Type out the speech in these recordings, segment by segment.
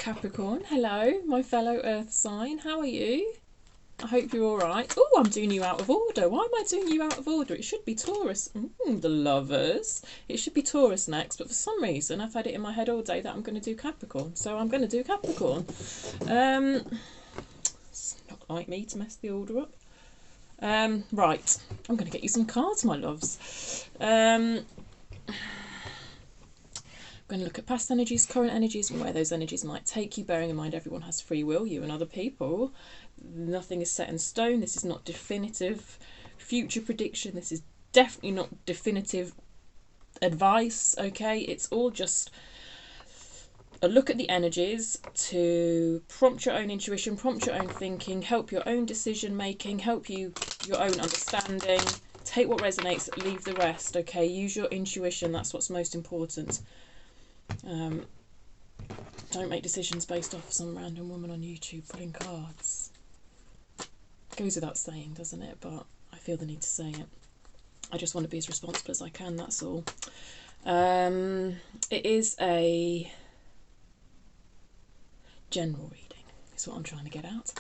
Capricorn, hello, my fellow earth sign, how are you? I hope you're alright. Oh, I'm doing you out of order. Why am I doing you out of order? It should be Taurus. The lovers. It should be Taurus next, but for some reason I've had it in my head all day that I'm going to do Capricorn. So I'm going to do Capricorn. It's not like me to mess the order up. Right, I'm going to get you some cards, my loves. I'm going to look at past energies, current energies, and where those energies might take you, bearing in mind everyone has free will, you and other people. Nothing is set in stone. This is not definitive future prediction. This is definitely not definitive advice, okay? It's all just a look at the energies to prompt your own intuition, prompt your own thinking, help your own decision making, help you your own understanding. Take what resonates, leave the rest, okay? Use your intuition. That's what's most important. Don't make decisions based off some random woman on YouTube pulling cards. Goes without saying, doesn't it? But I feel the need to say it. I just want to be as responsible as I can, that's all. It is a general reading, is what I'm trying to get at.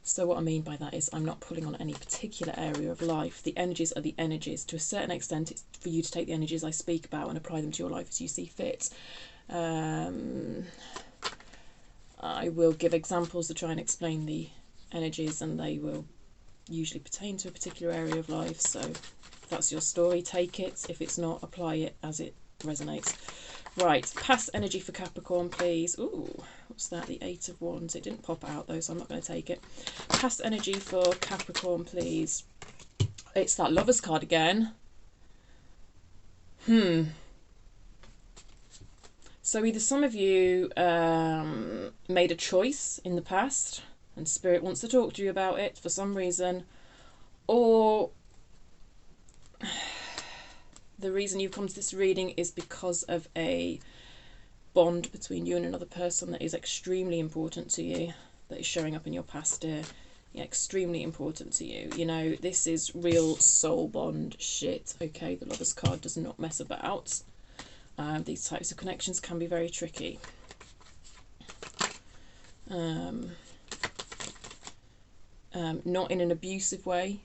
So what I mean by that is I'm not pulling on any particular area of life. The energies are the energies. To a certain extent, it's for you to take the energies I speak about and apply them to your life as you see fit. I will give examples to try and explain the energies, and they will usually pertain to a particular area of life. So if that's your story, take it. If it's not, apply it as it resonates. Right, past energy for Capricorn, please. Ooh, what's that? The Eight of Wands. It didn't pop out though, so I'm not going to take it. Past energy for Capricorn, please. It's that Lover's card again. So either some of you made a choice in the past and Spirit wants to talk to you about it for some reason, or the reason you've come to this reading is because of a bond between you and another person that is extremely important to you, that is showing up in your past here. Yeah, extremely important to you. You know, this is real soul bond shit, okay? The Lover's card does not mess about. These types of connections can be very tricky. Not in an abusive way.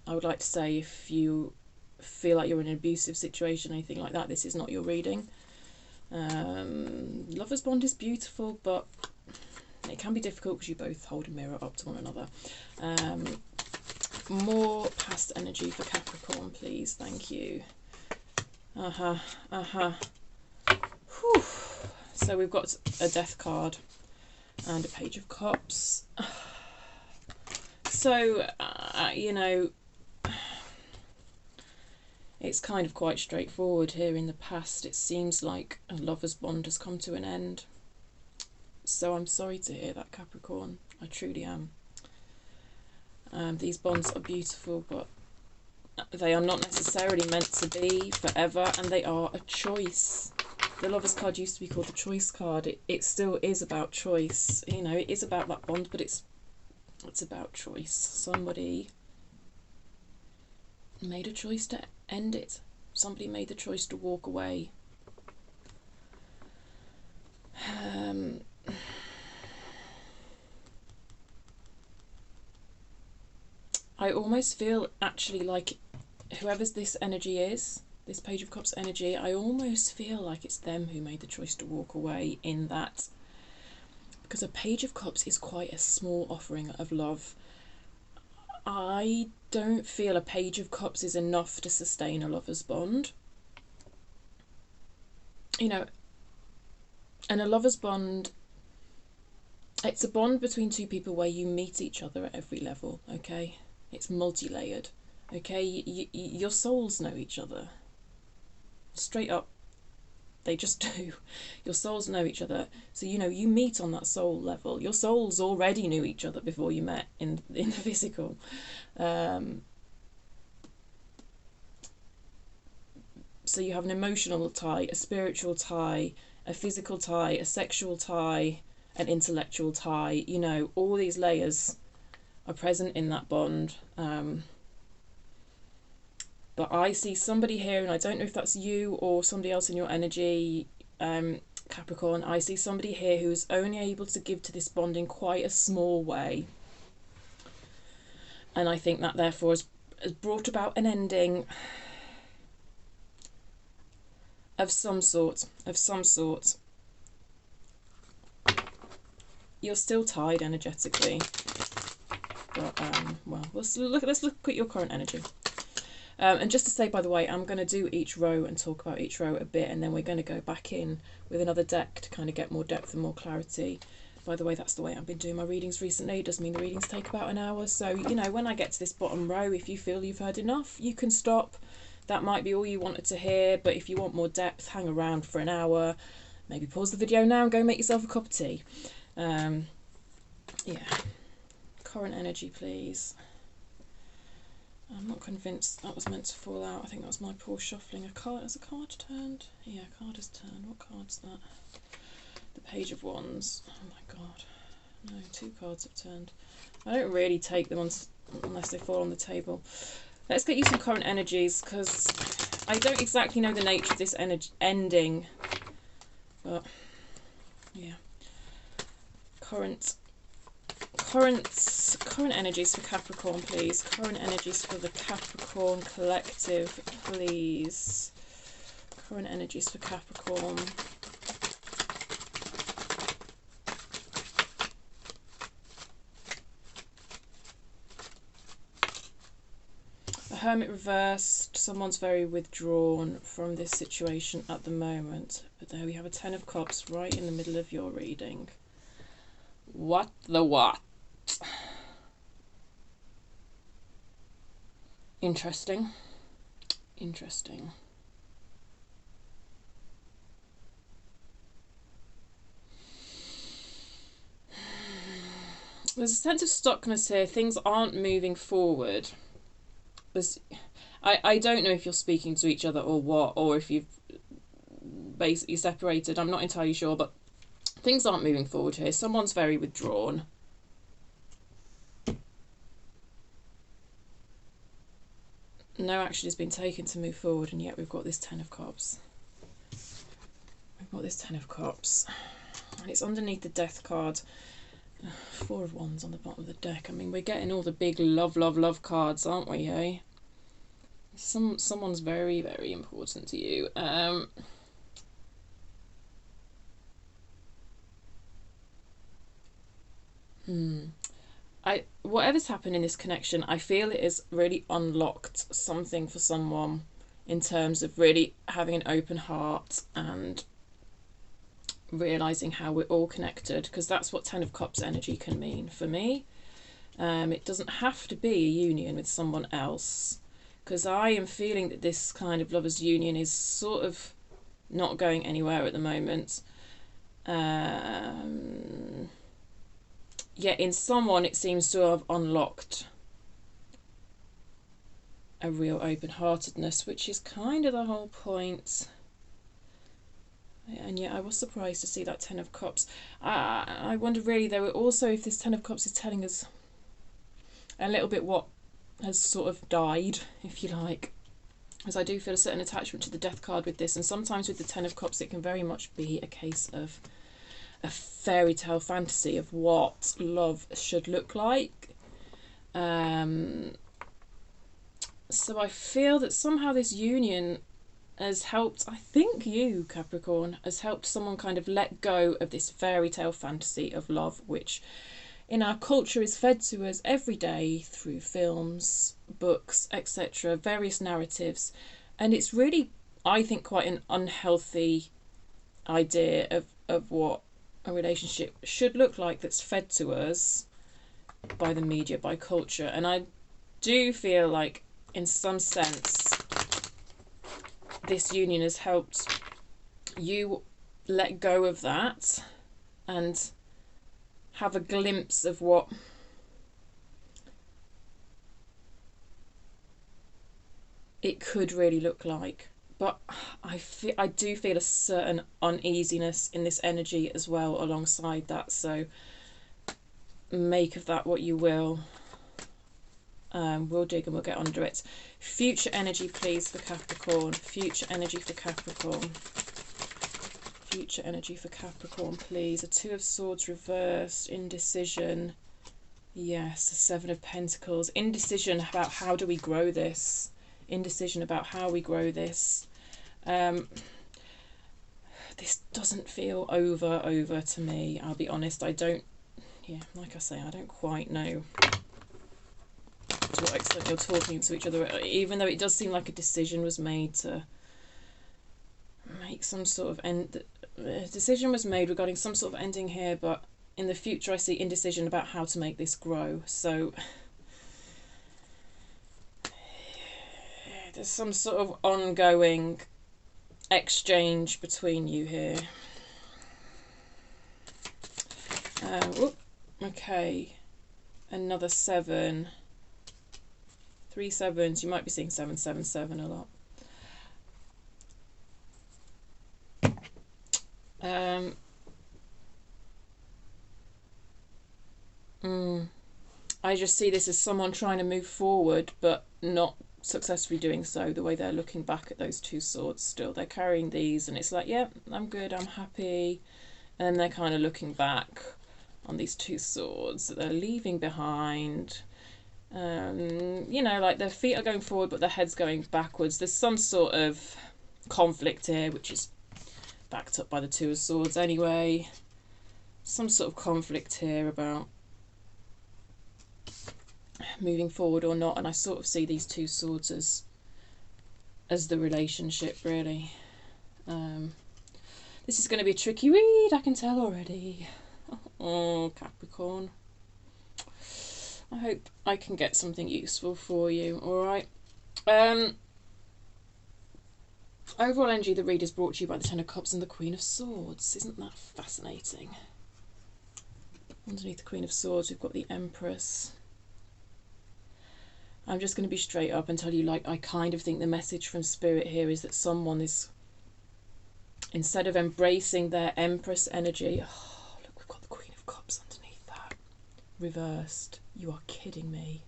I would like to say, if you feel like you're in an abusive situation, anything like that, this is not your reading. Lover's bond is beautiful, but it can be difficult because you both hold a mirror up to one another. More past energy for Capricorn, please. Thank you. Whew. So we've got a Death card and a Page of Cups. So, you know, it's kind of quite straightforward here. In the past, it seems like a lover's bond has come to an end. So I'm sorry to hear that, Capricorn. I truly am. These bonds are beautiful, but they are not necessarily meant to be forever, and they are a choice. The Lover's card used to be called the Choice card. It still is about choice. You know, it is about that bond, but it's about choice. Somebody made a choice to end it. Somebody made the choice to walk away. I almost feel actually like whoever's this energy is, this Page of Cups energy, I almost feel like it's them who made the choice to walk away, in that, because a Page of Cups is quite a small offering of love. I don't feel a Page of Cups is enough to sustain a lover's bond. You know, and a lover's bond, it's a bond between two people where you meet each other at every level, okay? It's multi-layered, okay? Your souls know each other. Straight up, they just do. Your souls know each other. So, you know, you meet on that soul level. Your souls already knew each other before you met in the physical. So you have an emotional tie, a spiritual tie, a physical tie, a sexual tie, an intellectual tie. You know, all these layers are present in that bond. But I see somebody here, and I don't know if that's you or somebody else in your energy, Capricorn, I see somebody here who's only able to give to this bond in quite a small way. And I think that therefore has brought about an ending of some sort. You're still tied energetically. But, well, let's look at your current energy. And just to say, by the way, I'm going to do each row and talk about each row a bit, and then we're going to go back in with another deck to kind of get more depth and more clarity. By the way, that's the way I've been doing my readings recently. It does mean the readings take about an hour. So, you know, when I get to this bottom row, if you feel you've heard enough, you can stop. That might be all you wanted to hear, but if you want more depth, hang around for an hour. Maybe pause the video now and go make yourself a cup of tea. Yeah. Current energy, please. I'm not convinced that was meant to fall out. I think that was my poor shuffling. Has a card turned? Yeah, a card has turned. What card's that? The Page of Wands. Oh my god. No, 2 cards have turned. I don't really take them unless they fall on the table. Let's get you some current energies, because I don't exactly know the nature of this ending. But, yeah. Current energies for Capricorn, please. Current energies for the Capricorn collective, please. Current energies for Capricorn. A Hermit reversed. Someone's very withdrawn from this situation at the moment. But there we have a 10 of Cups right in the middle of your reading. What the what? Interesting. Interesting. There's a sense of stuckness here. Things aren't moving forward. I don't know if you're speaking to each other or what, or if you've basically separated. I'm not entirely sure, but things aren't moving forward here. Someone's very withdrawn. No action has been taken to move forward, and yet we've got this 10 of Cups. We've got this 10 of Cups. And it's underneath the Death card. 4 of Wands on the bottom of the deck. I mean, we're getting all the big love, love, love cards, aren't we, eh? Someone's very, very important to you. Whatever's happened in this connection, I feel it has really unlocked something for someone in terms of really having an open heart and realising how we're all connected, because that's what 10 of Cups energy can mean for me. It doesn't have to be a union with someone else, because I am feeling that this kind of lover's union is sort of not going anywhere at the moment. Yet in someone it seems to have unlocked a real open-heartedness, which is kind of the whole point. And yet I was surprised to see that 10 of Cups. I wonder really though also if this 10 of Cups is telling us a little bit what has sort of died, if you like. As I do feel a certain attachment to the Death card with this, and sometimes with the 10 of Cups it can very much be a case of a fairy tale fantasy of what love should look like. So I feel that somehow this union has helped, I think you, Capricorn, has helped someone kind of let go of this fairy tale fantasy of love, which in our culture is fed to us every day through films, books, etc., various narratives. And it's really, I think, quite an unhealthy idea of what a relationship should look like that's fed to us by the media, by culture. And I do feel like in some sense this union has helped you let go of that and have a glimpse of what it could really look like. But I do feel a certain uneasiness in this energy as well alongside that. So make of that what you will. We'll dig and we'll get under it. Future energy, please, for Capricorn. Future energy for Capricorn. Future energy for Capricorn, please. A Two of Swords reversed, indecision. Yes, the Seven of Pentacles. Indecision about how do we grow this. Indecision about how we grow this. This doesn't feel over to me. I'll be honest. I don't, yeah, like I say, I don't quite know to what extent you're talking to each other. Even though it does seem like a decision was made to make some sort of end. A decision was made regarding some sort of ending here, but in the future I see indecision about how to make this grow. So there's some sort of ongoing exchange between you here. Okay, another 7. 3 sevens. You might be seeing 777 a lot. I just see this as someone trying to move forward but not successfully doing so. The way they're looking back at those 2 swords still. They're carrying these and it's like, yeah, I'm good, I'm happy. And then they're kind of looking back on these 2 swords that they're leaving behind. You know, like their feet are going forward but their head's going backwards. There's some sort of conflict here, which is backed up by the 2 of Swords anyway. Some sort of conflict here about moving forward or not, and I sort of see these 2 swords as the relationship, really. This is going to be a tricky read, I can tell already. Oh, Capricorn. I hope I can get something useful for you, alright? Overall energy, the read is brought to you by the Ten of Cups and the Queen of Swords. Isn't that fascinating? Underneath the Queen of Swords, we've got the Empress. I'm just going to be straight up and tell you, like, I kind of think the message from Spirit here is that someone is, instead of embracing their Empress energy, oh, look, we've got the Queen of Cups underneath that. Reversed. You are kidding me.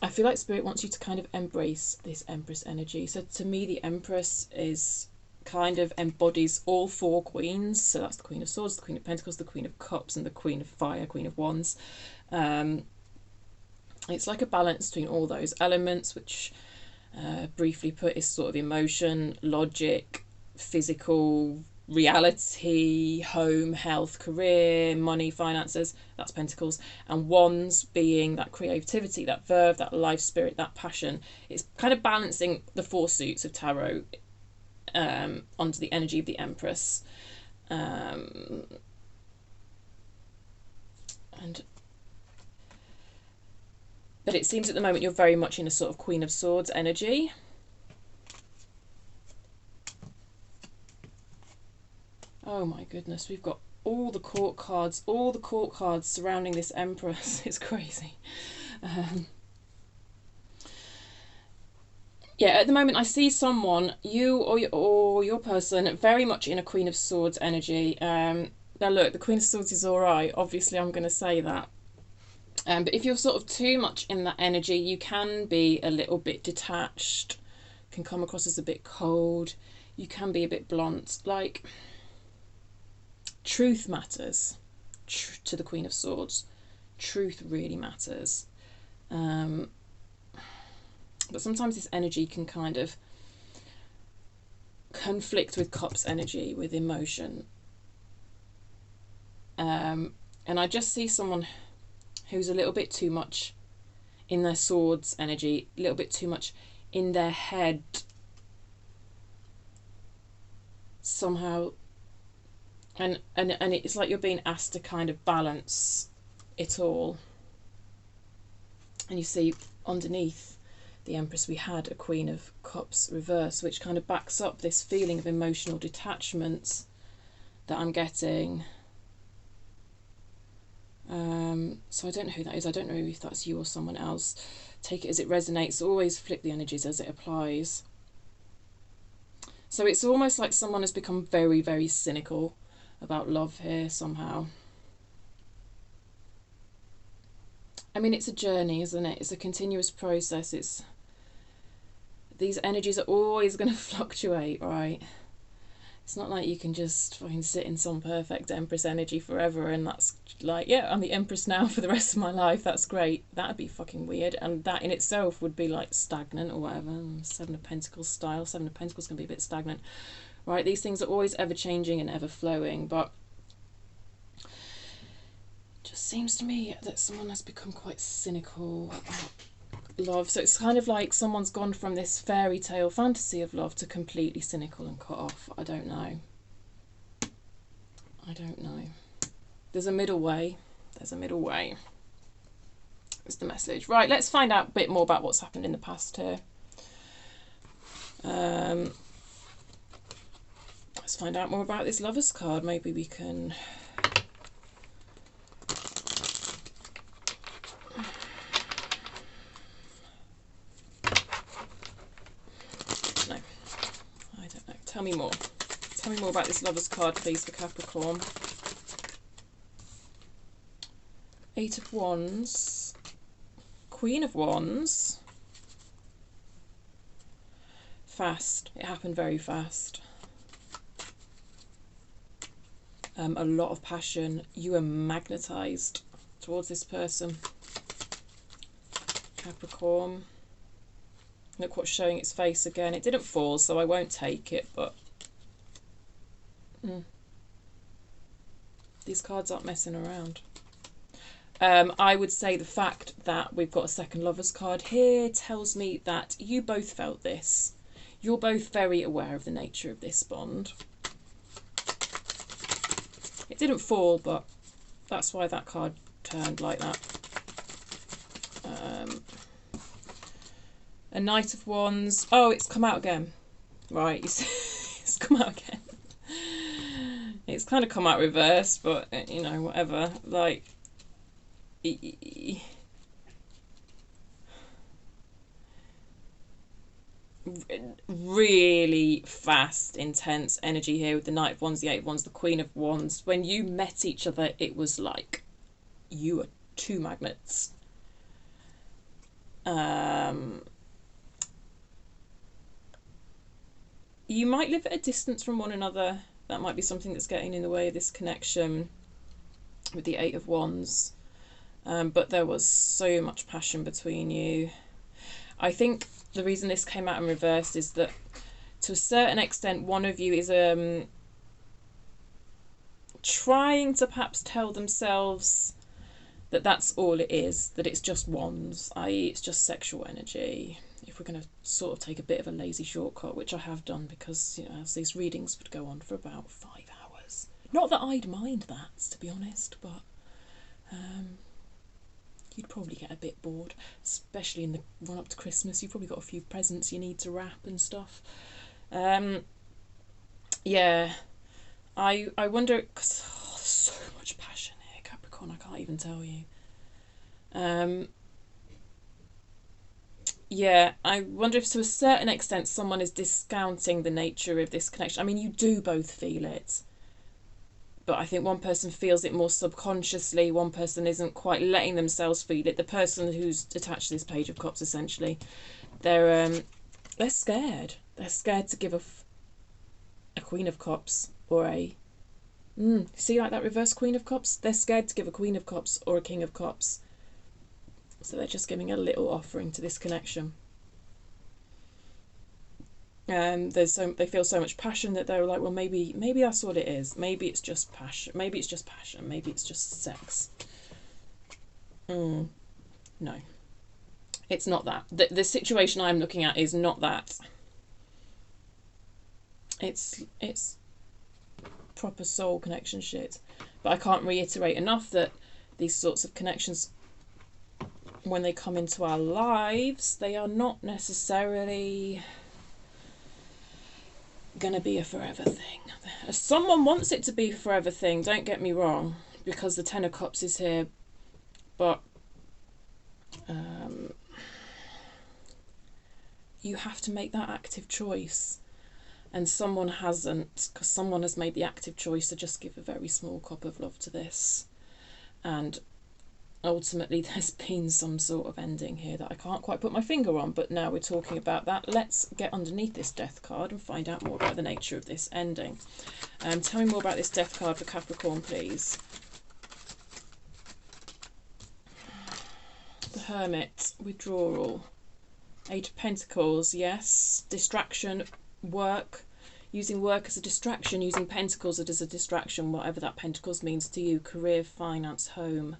I feel like Spirit wants you to kind of embrace this Empress energy. So to me, the Empress is kind of embodies all 4 queens. So that's the Queen of Swords, the Queen of Pentacles, the Queen of Cups, and the Queen of Fire, Queen of Wands. It's like a balance between all those elements, which briefly put is sort of emotion, logic, physical, reality, home, health, career, money, finances. That's Pentacles. And Wands being that creativity, that verve, that life spirit, that passion. It's kind of balancing the 4 suits of tarot onto the energy of the Empress. But it seems at the moment you're very much in a sort of Queen of Swords energy. Oh my goodness, we've got all the court cards surrounding this Empress. It's crazy. Yeah, at the moment I see someone, you or your person, very much in a Queen of Swords energy. Now look, the Queen of Swords is alright, obviously I'm going to say that. But if you're sort of too much in that energy, you can be a little bit detached, can come across as a bit cold, you can be a bit blunt. Like, truth matters to the Queen of Swords. Truth really matters. But sometimes this energy can kind of conflict with Cups energy, with emotion. And I just see someone who's a little bit too much in their Swords energy, a little bit too much in their head. Somehow, and it's like you're being asked to kind of balance it all. And you see underneath the Empress we had a Queen of Cups reverse, which kind of backs up this feeling of emotional detachment that I'm getting. So I don't know who that is. I don't know if that's you or someone else. Take it as it resonates. Always flip the energies as it applies. So it's almost like someone has become very, very cynical about love here somehow. I mean, it's a journey, isn't it? It's a continuous process. these energies are always going to fluctuate, right? It's not like you can just fucking sit in some perfect Empress energy forever and that's like, yeah, I'm the Empress now for the rest of my life. That's great. That'd be fucking weird. And that in itself would be like stagnant or whatever. Seven of Pentacles style. Seven of Pentacles can be a bit stagnant. Right? These things are always ever changing and ever flowing. But it just seems to me that someone has become quite cynical about love. So it's kind of like someone's gone from this fairy tale fantasy of love to completely cynical and cut off. I don't know. I don't know. There's a middle way. There's a middle way. Is the message. Right, let's find out a bit more about what's happened in the past here. Let's find out more about this Lovers card. Maybe we can... Tell me more. Tell me more about this Lovers card, please, for Capricorn. Eight of Wands. Queen of Wands. Fast. It happened very fast. A lot of passion. You were magnetised towards this person. Capricorn. Look what's showing its face again. It didn't fall, so I won't take it, but... These cards aren't messing around. I would say the fact that we've got a second Lovers card here tells me that you both felt this. You're both very aware of the nature of this bond. It didn't fall, but that's why that card turned like that. A Knight of Wands. Oh, it's come out again. Right, it's come out again. It's kind of come out reversed, but, you know, whatever. Like, really fast, intense energy here with the Knight of Wands, the Eight of Wands, the Queen of Wands. When you met each other, it was like you were two magnets. You might live at a distance from one another. That might be something that's getting in the way of this connection with the Eight of Wands. But there was so much passion between you. I think the reason this came out in reverse is that to a certain extent one of you is trying to perhaps tell themselves that that's all it is, that it's just wands, i.e. it's just sexual energy. If we're going to sort of take a bit of a lazy shortcut, which I have done because, you know, as these readings would go on for about 5 hours. Not that I'd mind that, to be honest, but you'd probably get a bit bored, especially in the run up to Christmas. You've probably got a few presents you need to wrap and stuff. Yeah, I wonder, because there's so much passion here, Capricorn, I can't even tell you. Yeah, I wonder if to a certain extent someone is discounting the nature of this connection. I mean, you do both feel it, but I think one person feels it more subconsciously, one person isn't quite letting themselves feel it. The person who's attached to this Page of Cups, essentially, they're scared. They're scared to give a Queen of Cups or a... see, like that reverse Queen of Cups? They're scared to give a Queen of Cups or a King of Cups. So they're just giving a little offering to this connection. They feel so much passion that they're like, well, maybe that's what it is. Maybe it's just passion. Maybe it's just passion. Maybe it's just sex. No, it's not that. The situation I'm looking at is not that. It's proper soul connection shit. But I can't reiterate enough that these sorts of connections, when they come into our lives, they are not necessarily gonna be a forever thing. Someone wants it to be a forever thing, don't get me wrong, because the Ten of Cups is here, but you have to make that active choice, and someone hasn't, because someone has made the active choice to just give a very small cup of love to this. And ultimately there's been some sort of ending here that I can't quite put my finger on, but now we're talking about that. Let's get underneath this death card and find out more about the nature of this ending. Tell me more about this death card for Capricorn, please. The Hermit, withdrawal. Eight of Pentacles, yes. Distraction, work. Using work as a distraction, using Pentacles as a distraction, whatever that Pentacles means to you. Career, finance, home.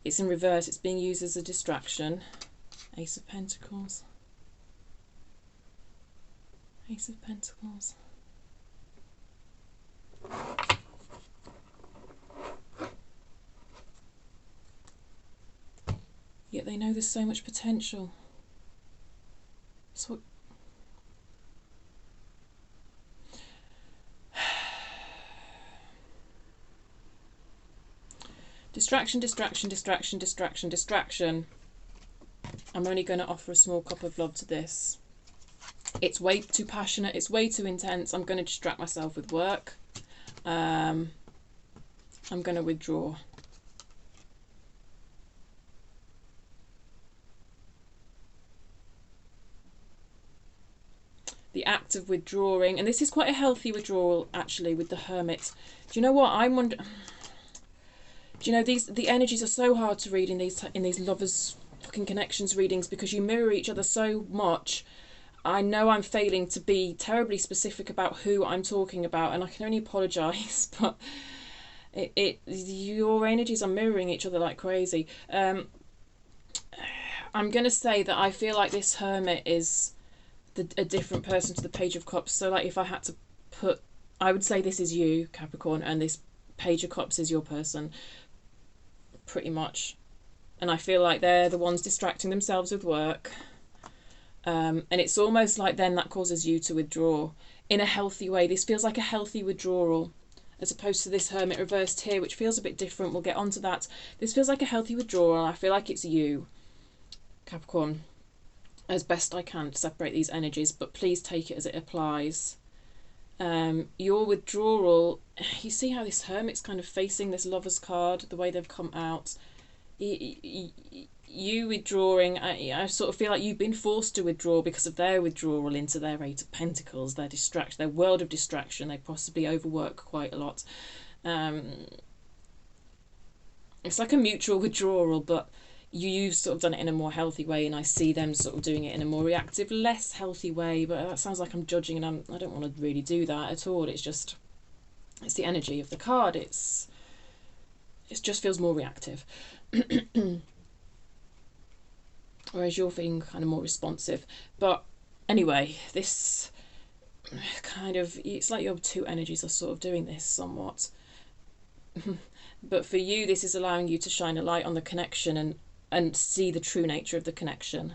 It's in reverse, it's being used as a distraction. Ace of Pentacles. Ace of Pentacles. Yet they know there's so much potential. So distraction, distraction, distraction, distraction, distraction. I'm only going to offer a small cup of love to this. It's way too passionate. It's way too intense. I'm going to distract myself with work. I'm going to withdraw. The act of withdrawing, and this is quite a healthy withdrawal actually with the Hermit. Do you know what I'm wondering? Do you know the energies are so hard to read in these lovers fucking connections readings because you mirror each other so much. I know I'm failing to be terribly specific about who I'm talking about, and I can only apologise, but your energies are mirroring each other like crazy. I'm going to say that I feel like this Hermit is a different person to the Page of Cups. So like if I had to put, I would say this is you, Capricorn, and this Page of Cups is your person, pretty much. And I feel like they're the ones distracting themselves with work. And it's almost like then that causes you to withdraw in a healthy way. This feels like a healthy withdrawal as opposed to this Hermit reversed here, which feels a bit different. We'll get onto that. This feels like a healthy withdrawal. I feel like it's you, Capricorn, as best I can to separate these energies, but please take it as it applies. Your withdrawal, you see how this Hermit's kind of facing this Lover's card, the way they've come out. You withdrawing, I sort of feel like you've been forced to withdraw because of their withdrawal into their Eight of Pentacles, their world of distraction. They possibly overwork quite a lot. It's like a mutual withdrawal, but you've sort of done it in a more healthy way, and I see them sort of doing it in a more reactive, less healthy way. But that sounds like I'm judging, and I don't want to really do that at all. It's just, it's the energy of the card. It just feels more reactive. Whereas you're feeling kind of more responsive. But anyway, this kind of, it's like your two energies are sort of doing this somewhat. But for you, this is allowing you to shine a light on the connection and see the true nature of the connection.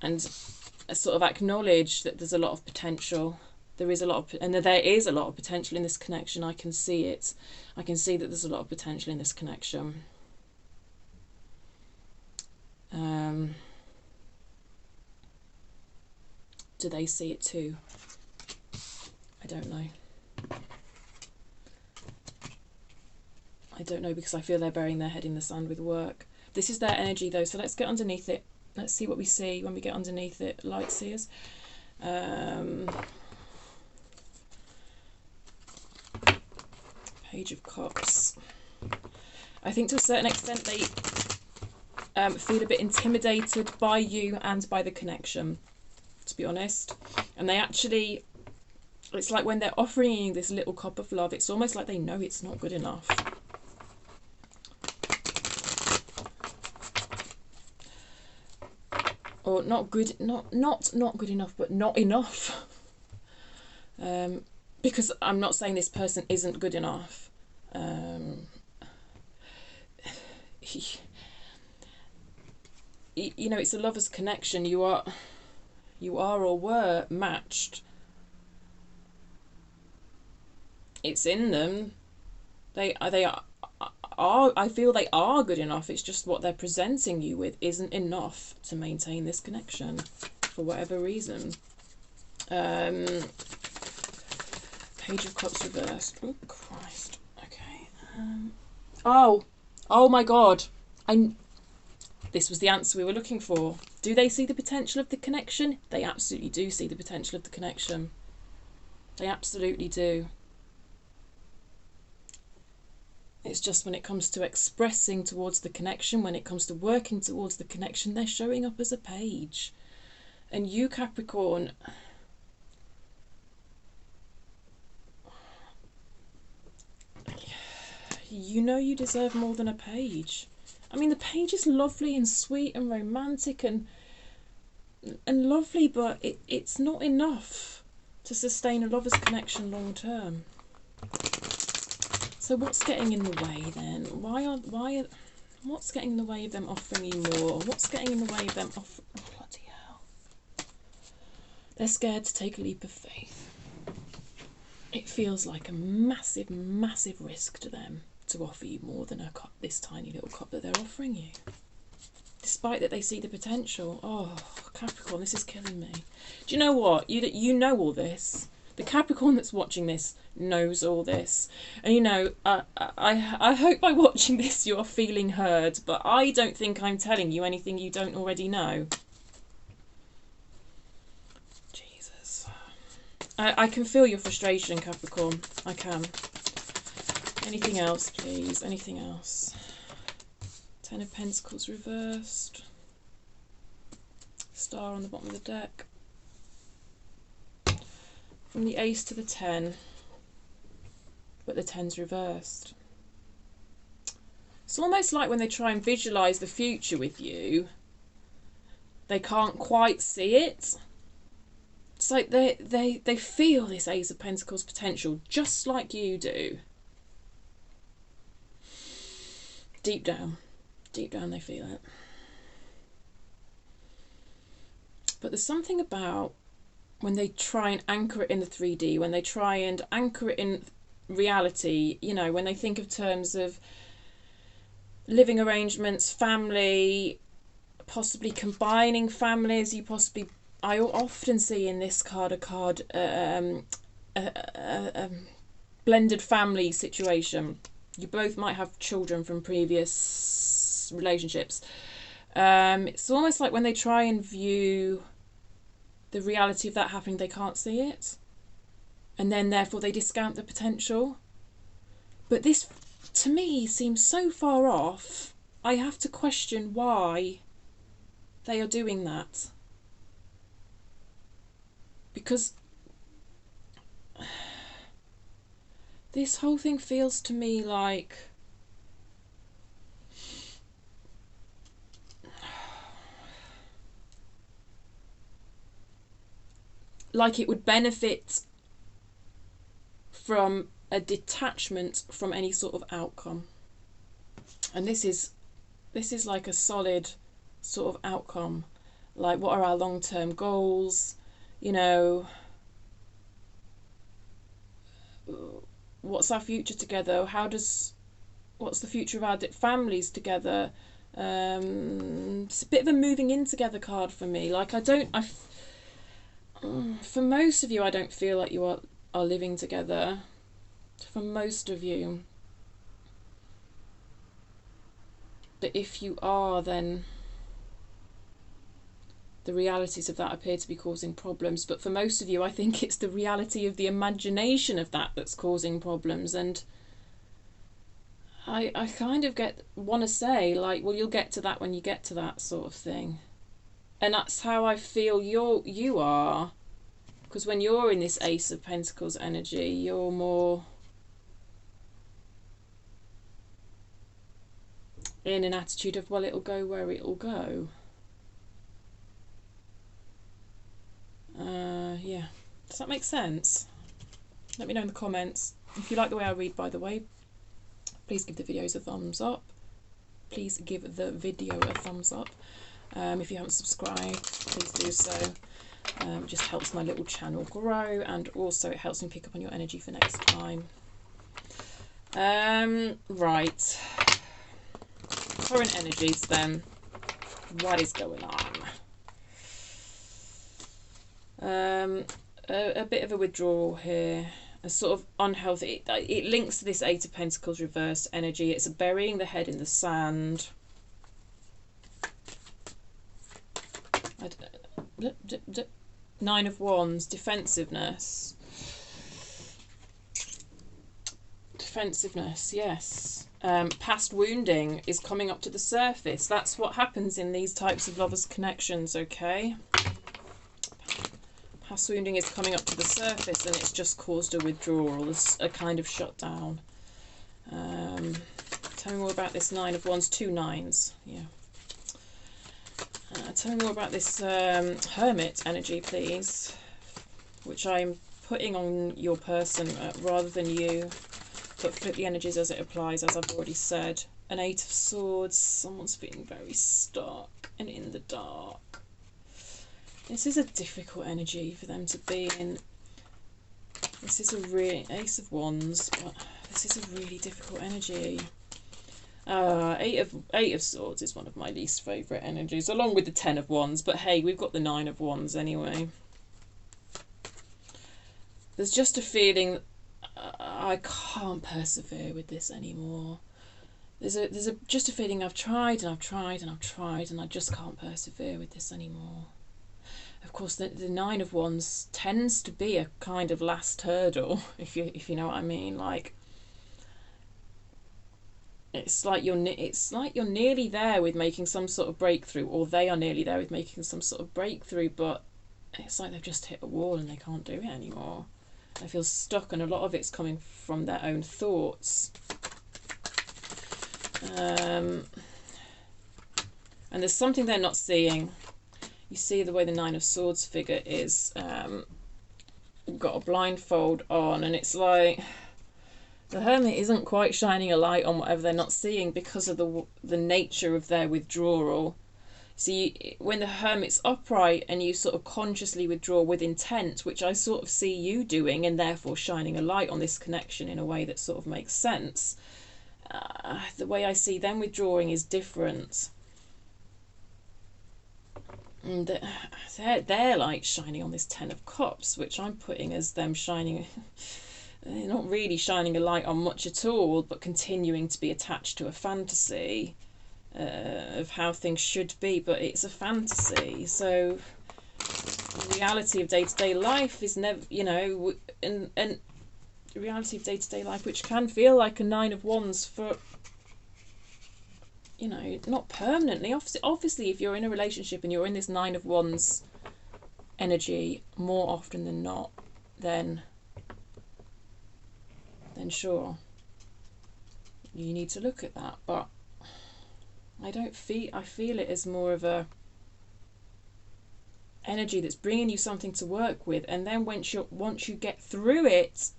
And sort of acknowledge that there's a lot of potential. There is a lot of, and there is a lot of potential in this connection. I can see it. I can see that there's a lot of potential in this connection. Do they see it too? I don't know. I don't know, because I feel they're burying their head in the sand with work. This is their energy though, so let's get underneath it. Let's see what we see when we get underneath it, light seers. Page of Cups. I think to a certain extent they feel a bit intimidated by you and by the connection, to be honest. And they actually, it's like when they're offering you this little cup of love, it's almost like they know it's not good enough. Or not good, not good enough, but not enough. Because I'm not saying this person isn't good enough. You know, it's a lover's connection. You are or were matched. It's in them. They are. I feel they are good enough. It's just what they're presenting you with isn't enough to maintain this connection for whatever reason. Page of Cups reversed. Oh Christ. Okay. Oh my God. This was the answer we were looking for. Do they see the potential of the connection? They absolutely do see the potential of the connection. They absolutely do. It's just when it comes to expressing towards the connection, when it comes to working towards the connection, they're showing up as a page. And you, Capricorn, you know you deserve more than a page. I mean, the page is lovely and sweet and romantic and lovely, but it's not enough to sustain a lover's connection long term. So what's getting in the way then? What's getting in the way of them offering you more? What's getting in the way of them offering... Oh, bloody hell. They're scared to take a leap of faith. It feels like a massive, massive risk to them to offer you more than a cup, this tiny little cup that they're offering you. Despite that they see the potential. Oh, Capricorn, this is killing me. Do you know what? You know all this. The Capricorn that's watching this knows all this. And you know, I hope by watching this you are feeling heard, but I don't think I'm telling you anything you don't already know. Jesus. I can feel your frustration, Capricorn. I can. Anything else, please? Anything else? Ten of Pentacles reversed. Star on the bottom of the deck. From the Ace to the 10. But the 10's reversed. It's almost like when they try and visualise the future with you, they can't quite see it. It's like they feel this Ace of Pentacles potential just like you do. Deep down they feel it. But there's something about when they try and anchor it in the 3D, when they try and anchor it in reality, you know, when they think of terms of living arrangements, family, possibly combining families, I often see in this card a blended family situation. You both might have children from previous relationships. It's almost like when they try and view the reality of that happening, they can't see it. And then therefore they discount the potential. But this, to me, seems so far off. I have to question why they are doing that. Because this whole thing feels to me like it would benefit from a detachment from any sort of outcome. And this is like a solid sort of outcome. Like, what are our long-term goals? You know, what's our future together? What's the future of our families together? It's a bit of a moving in together card for me. Like, for most of you, I don't feel like you are living together. For most of you. But if you are, then the realities of that appear to be causing problems. But for most of you, I think it's the reality of the imagination of that that's causing problems. And I kind of want to say, like, well, you'll get to that when you get to that sort of thing. And that's how I feel you are. Because when you're in this Ace of Pentacles energy, you're more in an attitude of, well, it'll go where it'll go. Yeah. Does that make sense? Let me know in the comments. If you like the way I read, by the way, please give the videos a thumbs up. Please give the video a thumbs up. If you haven't subscribed, please do so. It just helps my little channel grow, and also it helps me pick up on your energy for next time. Right. Current energies then. What is going on? A bit of a withdrawal here. a sort of unhealthy, it links to this Eight of Pentacles reversed energy. It's burying the head in the sand. Nine of Wands, defensiveness. Defensiveness, yes. Past wounding is coming up to the surface. That's what happens in these types of lovers' connections, okay? Past wounding is coming up to the surface and it's just caused a withdrawal, a kind of shutdown. Tell me more about this Nine of Wands, 2 nines, yeah. Tell me more about this Hermit energy, please, which I'm putting on your person rather than you. But flip the energies as it applies, as I've already said. An Eight of Swords, someone's feeling very stuck and in the dark. This is a difficult energy for them to be in. This is a really, Ace of Wands, but this is a really difficult energy. Eight of Swords is one of my least favourite energies, along with the 10 of Wands, but hey, we've got the 9 of Wands anyway. There's just a feeling I can't persevere with this anymore. There's just a feeling I've tried and I've tried and I've tried and I just can't persevere with this anymore. Of course, the 9 of Wands tends to be a kind of last hurdle, if you know what I mean. Like, it's like you're nearly there with making some sort of breakthrough, or they are nearly there with making some sort of breakthrough, but it's like they've just hit a wall and they can't do it anymore. They feel stuck, and a lot of it's coming from their own thoughts. And there's something they're not seeing. You see the way the 9 of Swords figure is got a blindfold on, and it's like the Hermit isn't quite shining a light on whatever they're not seeing because of the nature of their withdrawal. See, when the Hermit's upright and you sort of consciously withdraw with intent, which I sort of see you doing, and therefore shining a light on this connection in a way that sort of makes sense, the way I see them withdrawing is different. And they're like shining on this 10 of Cups, which I'm putting as them shining. They're not really shining a light on much at all, but continuing to be attached to a fantasy of how things should be, but it's a fantasy. So the reality of day-to-day life is never, you know, and the reality of day-to-day life, which can feel like a 9 of Wands for, you know, not permanently. Obviously, if you're in a relationship and you're in this 9 of Wands energy more often than not, then sure, you need to look at that. But I feel it as more of a energy that's bringing you something to work with, and then once you get through it,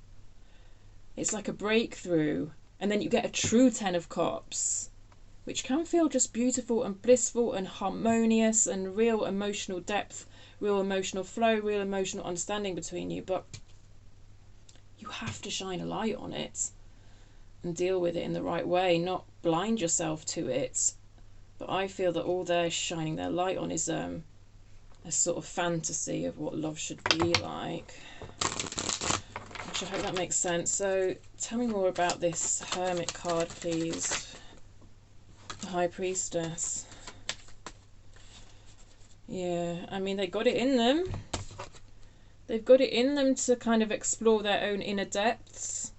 it's like a breakthrough, and then you get a true 10 of Cups, which can feel just beautiful and blissful and harmonious and real emotional depth, real emotional flow, real emotional understanding between you. But you have to shine a light on it and deal with it in the right way, not blind yourself to it. But I feel that all they're shining their light on is a sort of fantasy of what love should be like. Which I hope that makes sense. So tell me more about this Hermit card, please. The High Priestess. Yeah, I mean, they got it in them. They've got it in them to kind of explore their own inner depths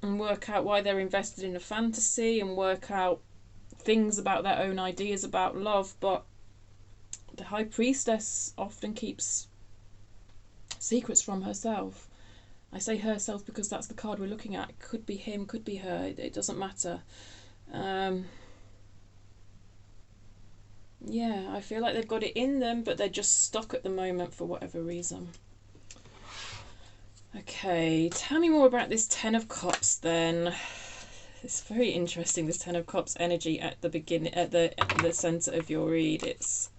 and work out why they're invested in a fantasy and work out things about their own ideas about love. But the High Priestess often keeps secrets from herself. I say herself because that's the card we're looking at. It could be him, could be her, it doesn't matter. Yeah, I feel like they've got it in them, but they're just stuck at the moment for whatever reason. Okay, tell me more about this 10 of Cups then. It's very interesting, this 10 of Cups energy at the beginning, at the centre of your read. It's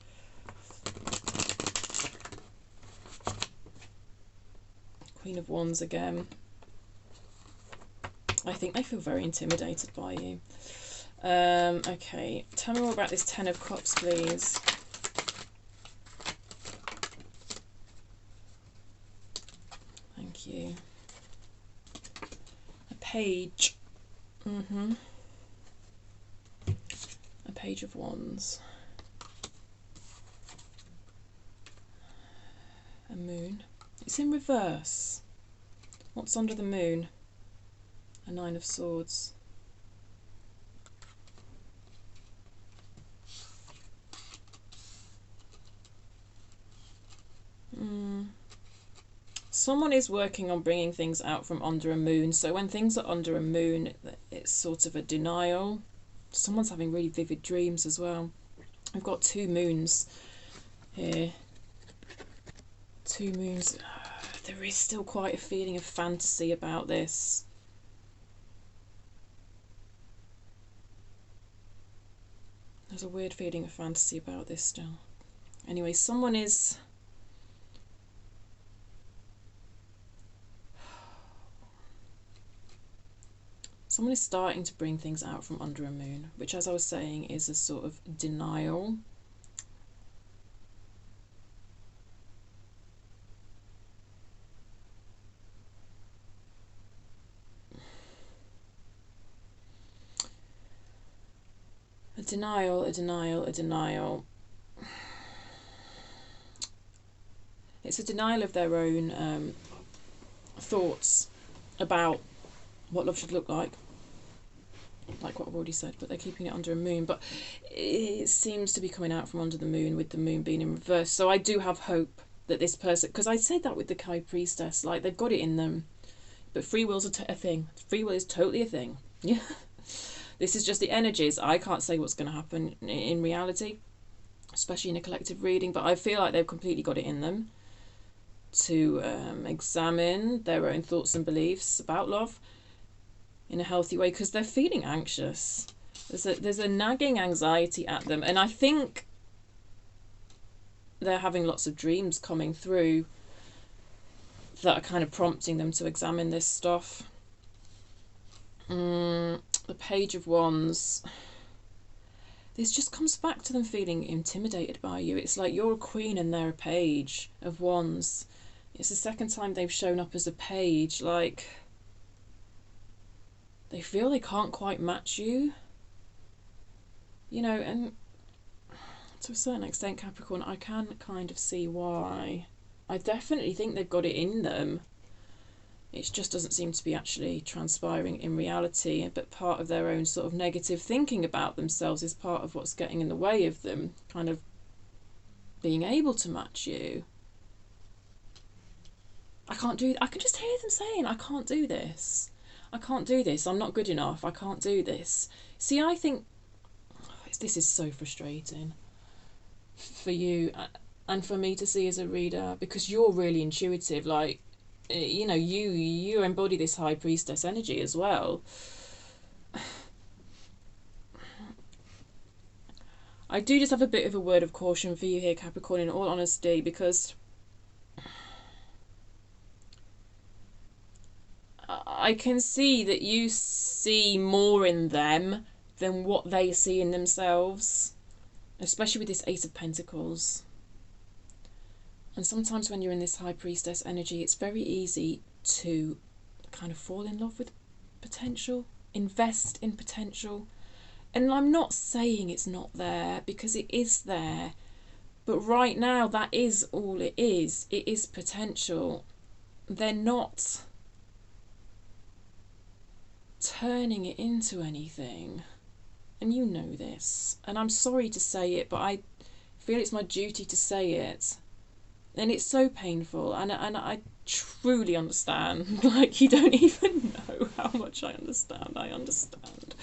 Queen of Wands again. I think they feel very intimidated by you. Okay, tell me more about this 10 of Cups, please. Thank you. page. A page of wands. A moon. It's in reverse. What's under the moon? A 9 of swords. Someone is working on bringing things out from under a moon. So when things are under a moon, it's sort of a denial. Someone's having really vivid dreams as well. I've got 2 moons here. 2 moons. There is still quite a feeling of fantasy about this. There's a weird feeling of fantasy about this still. Anyway, someone is... Someone is starting to bring things out from under a moon, which, as I was saying, is a sort of denial. A denial, a denial, a denial. It's a denial of their own thoughts about what love should look like what I've already said, but they're keeping it under a moon. But it seems to be coming out from under the moon, with the moon being in reverse. So I do have hope that this person, because I said that with the High Priestess, like, they've got it in them. But free will's a thing. Free will is totally a thing. Yeah. This is just the energies. I can't say what's going to happen in reality, especially in a collective reading, but I feel like they've completely got it in them to examine their own thoughts and beliefs about love in a healthy way, because they're feeling anxious. There's a nagging anxiety at them, and I think they're having lots of dreams coming through that are kind of prompting them to examine this stuff. The Page of Wands. This just comes back to them feeling intimidated by you. It's like you're a queen and they're a page of wands. It's the second time they've shown up as a page. Like, they feel they can't quite match you. You know, and to a certain extent, Capricorn, I can kind of see why. I definitely think they've got it in them. It just doesn't seem to be actually transpiring in reality. But part of their own sort of negative thinking about themselves is part of what's getting in the way of them kind of being able to match you. I can just hear them saying, I can't do this. I can't do this. I'm not good enough. I can't do this. See, I think this is so frustrating for you and for me to see as a reader, because you're really intuitive. Like, you know, you embody this High Priestess energy as well. I do just have a bit of a word of caution for you here, Capricorn, in all honesty, because I can see that you see more in them than what they see in themselves, especially with this Ace of Pentacles. And sometimes when you're in this High Priestess energy, it's very easy to kind of fall in love with potential, invest in potential. And I'm not saying it's not there, because it is there. But right now, that is all it is. It is potential. They're not turning it into anything. And you know this. And I'm sorry to say it, but I feel it's my duty to say it. And it's so painful, and I truly understand. Like, you don't even know how much I understand. I understand.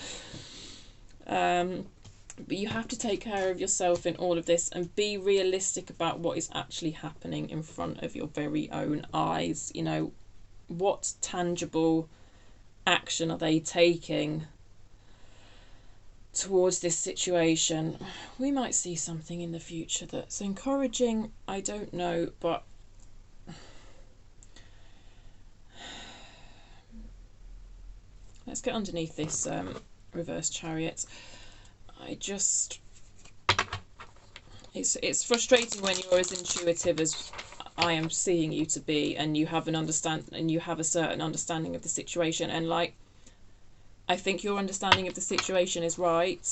But you have to take care of yourself in all of this and be realistic about what is actually happening in front of your very own eyes. You know, what tangible action are they taking towards this situation? We might see something in the future that's encouraging. I don't know, but let's get underneath this reverse Chariot. It's frustrating when you're as intuitive as I am seeing you to be, and you have a certain understanding of the situation, and like, I think your understanding of the situation is right.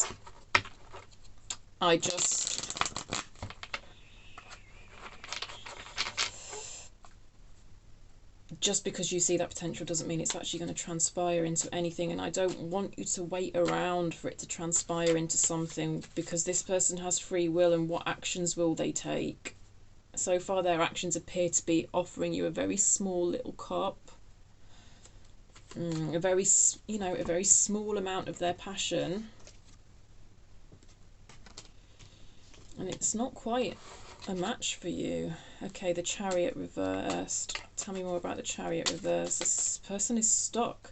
Just because you see that potential doesn't mean it's actually going to transpire into anything, and I don't want you to wait around for it to transpire into something, because this person has free will, and what actions will they take? So far their actions appear to be offering you a very small little cup, a very small amount of their passion, and it's not quite a match for you. Okay, the Chariot reversed. Tell me more about the Chariot reversed. This person is stuck.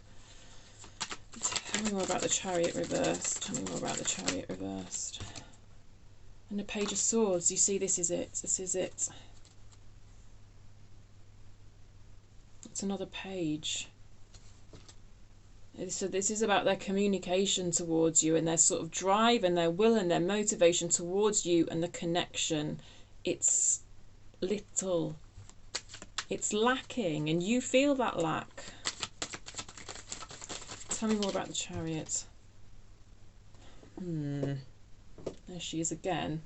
Tell me more about the Chariot reversed. Tell me more about the Chariot reversed. And the Page of Swords. You see, this is it. This is it. It's another page. So this is about their communication towards you, and their sort of drive and their will and their motivation towards you, and the connection. It's little. It's lacking, and you feel that lack. Tell me more about the Chariot. There she is again.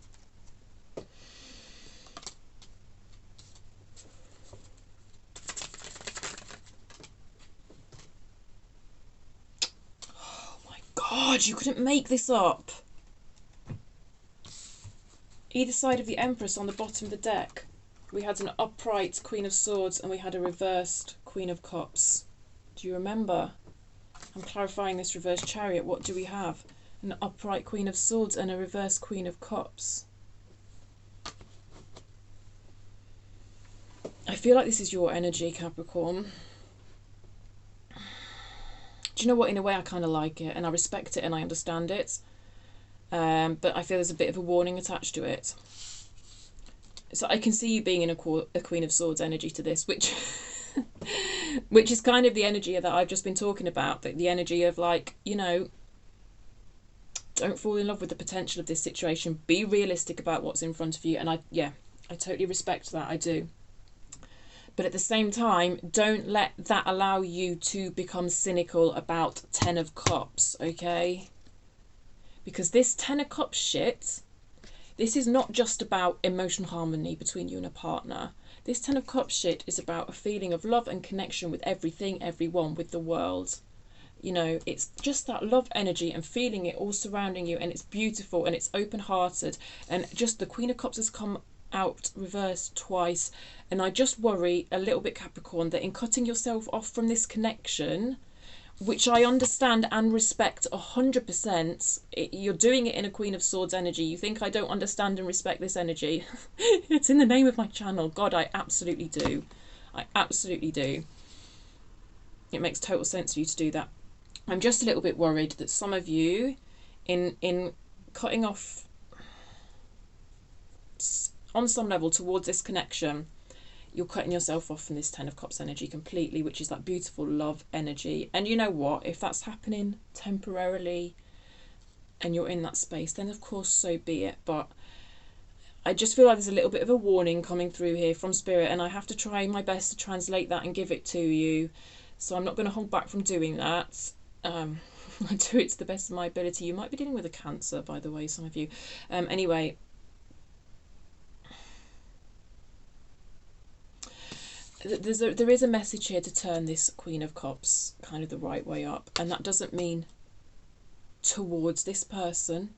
Oh my God, you couldn't make this up. Either side of the Empress on the bottom of the deck, we had an upright Queen of Swords and we had a reversed Queen of Cups. Do you remember? I'm clarifying this reversed Chariot. What do we have? An upright Queen of Swords and a reversed Queen of Cups. I feel like this is your energy, Capricorn. Do you know what? In a way, I kind of like it, and I respect it, and I understand it. But I feel there's a bit of a warning attached to it. So I can see you being in a Queen of Swords energy to this, which which is kind of the energy that I've just been talking about. The energy of, like, you know, don't fall in love with the potential of this situation. Be realistic about what's in front of you. And I totally respect that. I do. But at the same time, don't let that allow you to become cynical about 10 of Cups, okay? Because this 10 of Cups shit, this is not just about emotional harmony between you and a partner. This 10 of Cups shit is about a feeling of love and connection with everything, everyone, with the world. You know, it's just that love energy and feeling it all surrounding you, and it's beautiful and it's open-hearted. And just the Queen of Cups has come out reversed twice, and I just worry a little bit, Capricorn, that in cutting yourself off from this connection, which I understand and respect 100%, you're doing it in a Queen of Swords energy. You think I don't understand and respect this energy? It's in the name of my channel. God, I absolutely do. I absolutely do. It makes total sense for you to do that. I'm just a little bit worried that some of you, in cutting off on some level towards this connection, you're cutting yourself off from this 10 of Cups energy completely, which is that beautiful love energy. And you know what? If that's happening temporarily and you're in that space, then of course so be it. But I just feel like there's a little bit of a warning coming through here from Spirit, and I have to try my best to translate that and give it to you. So I'm not going to hold back from doing that. I do it to the best of my ability. You might be dealing with a Cancer, by the way, some of you. Anyway, there is a message here to turn this Queen of Cups kind of the right way up, and that doesn't mean towards this person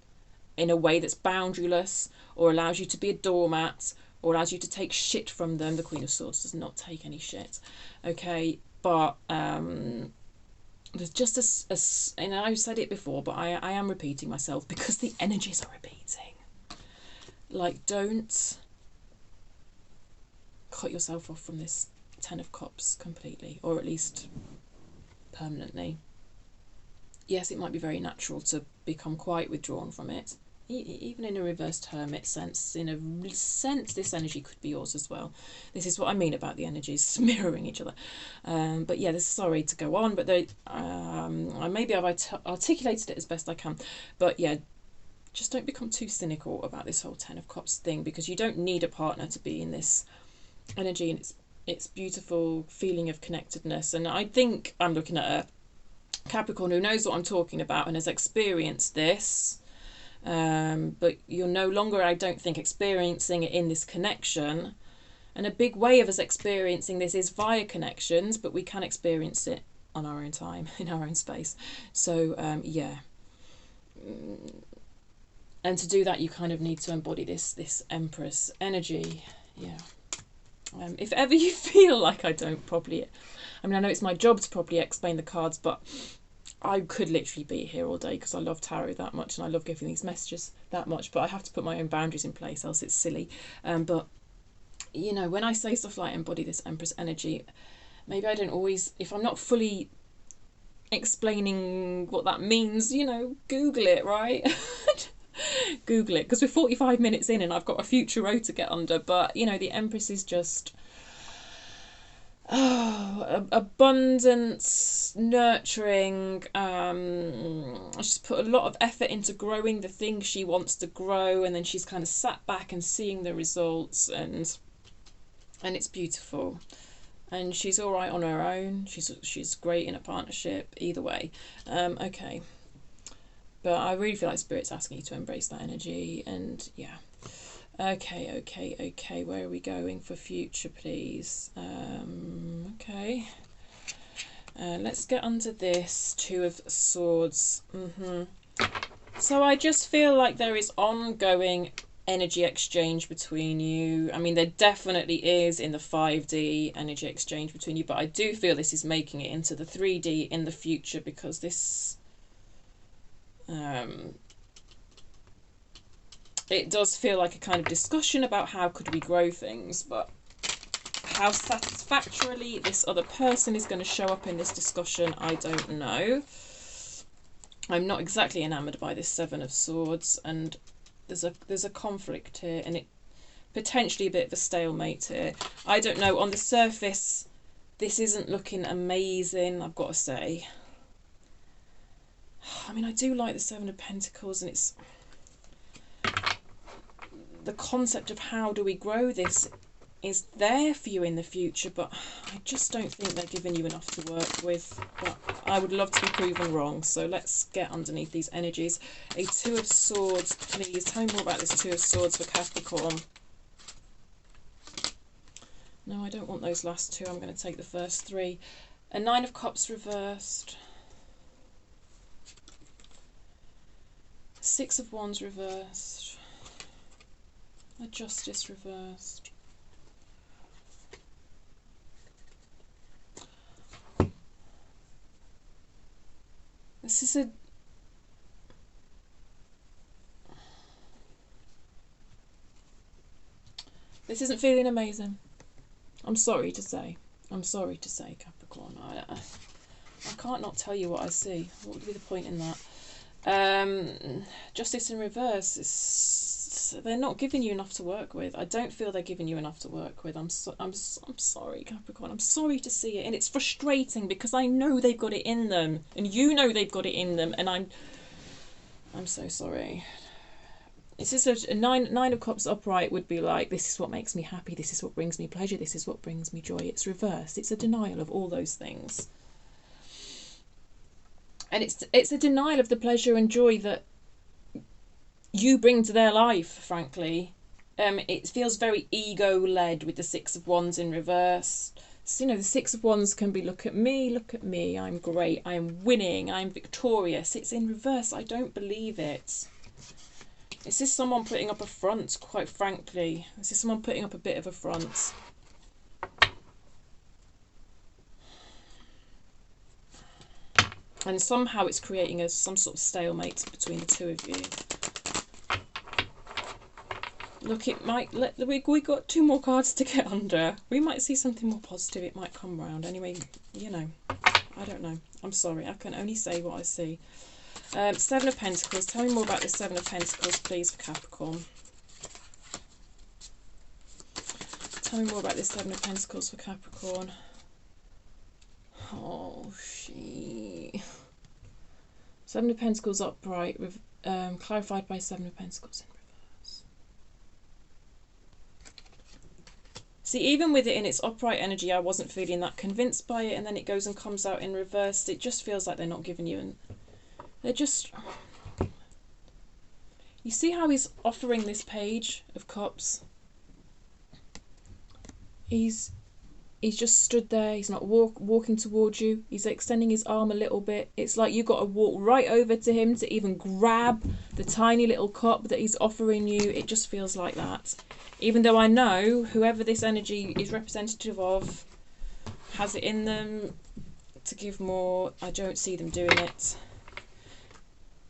in a way that's boundaryless or allows you to be a doormat or allows you to take shit from them. The Queen of Swords does not take any shit, okay? But there's just and I've said it before, but I am repeating myself because the energies are repeating. Like, don't cut yourself off from this 10 of Cups completely, or at least permanently. Yes, it might be very natural to become quite withdrawn from it, even in a reversed Hermit sense. In a sense, this energy could be yours as well. This is what I mean about the energies mirroring each other. But yeah, sorry to go on, but maybe I've articulated it as best I can. But yeah, just don't become too cynical about this whole 10 of Cups thing, because you don't need a partner to be in this energy, and it's beautiful feeling of connectedness. And I think I'm looking at Capricorn who knows what I'm talking about and has experienced this, but you're no longer, I don't think, experiencing it in this connection. And a big way of us experiencing this is via connections, but we can experience it on our own time, in our own space. So yeah. And to do that, you kind of need to embody this Empress energy. Yeah. If ever you feel like I don't properly, I mean, I know it's my job to properly explain the cards, but I could literally be here all day because I love tarot that much and I love giving these messages that much, but I have to put my own boundaries in place, else it's silly. But, you know, when I say stuff like embody this Empress energy, maybe I don't always, if I'm not fully explaining what that means, you know, Google it, right? Google it, because we're 45 minutes in and I've got a future row to get under. But, you know, the Empress is just abundance, nurturing. She's put a lot of effort into growing the thing she wants to grow, and then she's kind of sat back and seeing the results, and it's beautiful. And she's all right on her own. She's great in a partnership. Either way, okay. But I really feel like Spirit's asking you to embrace that energy, and yeah. Okay. Where are we going for future, please? Okay. Let's get under this Two of Swords. So I just feel like there is ongoing energy exchange between you. I mean, there definitely is in the 5D energy exchange between you, but I do feel this is making it into the 3D in the future, because this it does feel like a kind of discussion about how could we grow things, but how satisfactorily this other person is going to show up in this discussion, I don't know. I'm not exactly enamoured by this Seven of Swords, and there's a conflict here, and it potentially a bit of a stalemate here. I don't know, on the surface this isn't looking amazing, I've got to say. I mean, I do like the Seven of Pentacles, and it's the concept of how do we grow this is there for you in the future, but I just don't think they're giving you enough to work with. But I would love to be proven wrong, so let's get underneath these energies. A Two of Swords, please. Tell me more about this Two of Swords for Capricorn. No, I don't want those last two. I'm going to take the first three. A Nine of Cups reversed. Six of Wands reversed. A Justice reversed. This isn't feeling amazing. I'm sorry to say. Capricorn. I can't not tell you what I see. What would be the point in that? Justice in reverse. They're not giving you enough to work with. I don't feel they're giving you enough to work with. I'm sorry, Capricorn. I'm sorry to see it, and it's frustrating because I know they've got it in them, and you know they've got it in them, and I'm so sorry. It's just a nine of Cups upright would be like, this is what makes me happy, this is what brings me pleasure, this is what brings me joy. It's reversed. It's a denial of all those things. And it's a denial of the pleasure and joy that you bring to their life, frankly. It feels very ego-led with the Six of Wands in reverse. So, you know, the Six of Wands can be, look at me, I'm great, I'm winning, I'm victorious. It's in reverse. I don't believe it. Is this someone putting up a front, quite frankly? Is this someone putting up a bit of a front? And somehow it's creating some sort of stalemate between the two of you. Look, it might we got two more cards to get under. We might see something more positive. It might come round. Anyway, you know, I don't know. I'm sorry. I can only say what I see. Seven of Pentacles. Tell me more about the Seven of Pentacles, please, for Capricorn. Tell me more about this Seven of Pentacles for Capricorn. Oh, Seven of Pentacles upright, clarified by Seven of Pentacles in reverse. See, even with it in its upright energy, I wasn't feeling that convinced by it, and then it goes and comes out in reverse. It just feels like they're not giving you an... They're just... You see how he's offering this Page of Cups? He's just stood there. He's not walking towards you. He's extending his arm a little bit. It's like you've got to walk right over to him to even grab the tiny little cup that he's offering you. It just feels like that. Even though I know whoever this energy is representative of has it in them to give more, I don't see them doing it.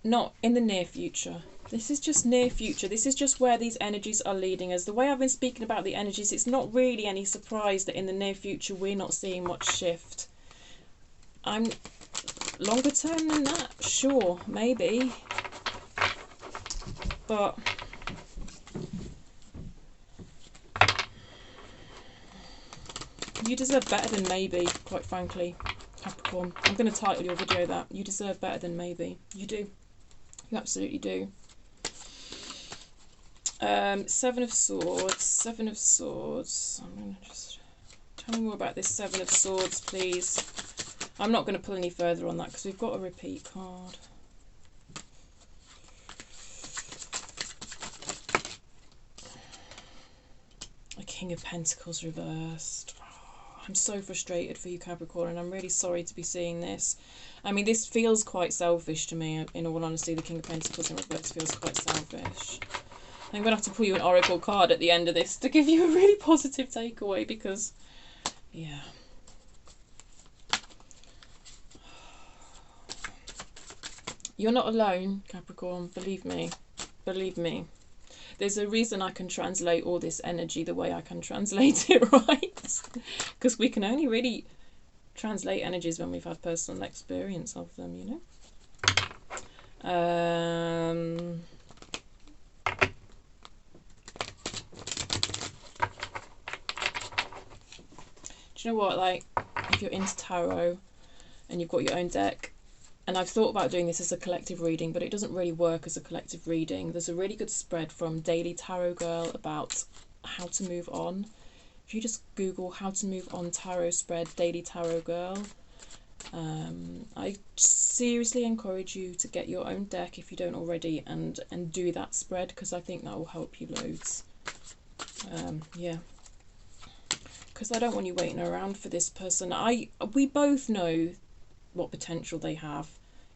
Not in the near future. This is just near future. This is just where these energies are leading us. The way I've been speaking about the energies, it's not really any surprise that in the near future we're not seeing much shift. I'm longer term than that, sure, maybe. But you deserve better than maybe, quite frankly, Capricorn. I'm going to title your video that. You deserve better than maybe. You do. You absolutely do. Seven of Swords. Seven of Swords. I'm going to just... Tell me more about this Seven of Swords, please. I'm not going to pull any further on that because we've got a repeat card. A King of Pentacles reversed. Oh, I'm so frustrated for you, Capricorn, and I'm really sorry to be seeing this. I mean, this feels quite selfish to me, in all honesty. The King of Pentacles in reverse feels quite selfish. I'm going to have to pull you an oracle card at the end of this to give you a really positive takeaway because, yeah. You're not alone, Capricorn, believe me. Believe me. There's a reason I can translate all this energy the way I can translate it, right? Because we can only really translate energies when we've had personal experience of them, you know? Do you know what, like, if you're into tarot and you've got your own deck, and I've thought about doing this as a collective reading, but it doesn't really work as a collective reading. There's a really good spread from Daily Tarot Girl about how to move on. If you just Google how to move on tarot spread, Daily Tarot Girl, I seriously encourage you to get your own deck if you don't already and do that spread, because I think that will help you loads. Yeah. Because I don't want you waiting around for this person. We both know what potential they have,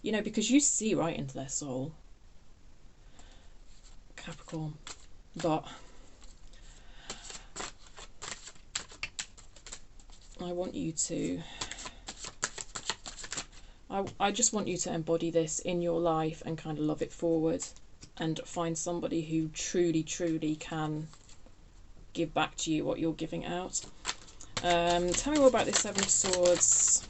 you know, because you see right into their soul, Capricorn. But I want you to, I just want you to embody this in your life and kind of love it forward and find somebody who truly, truly can give back to you what you're giving out. Tell me more about this Seven of Swords.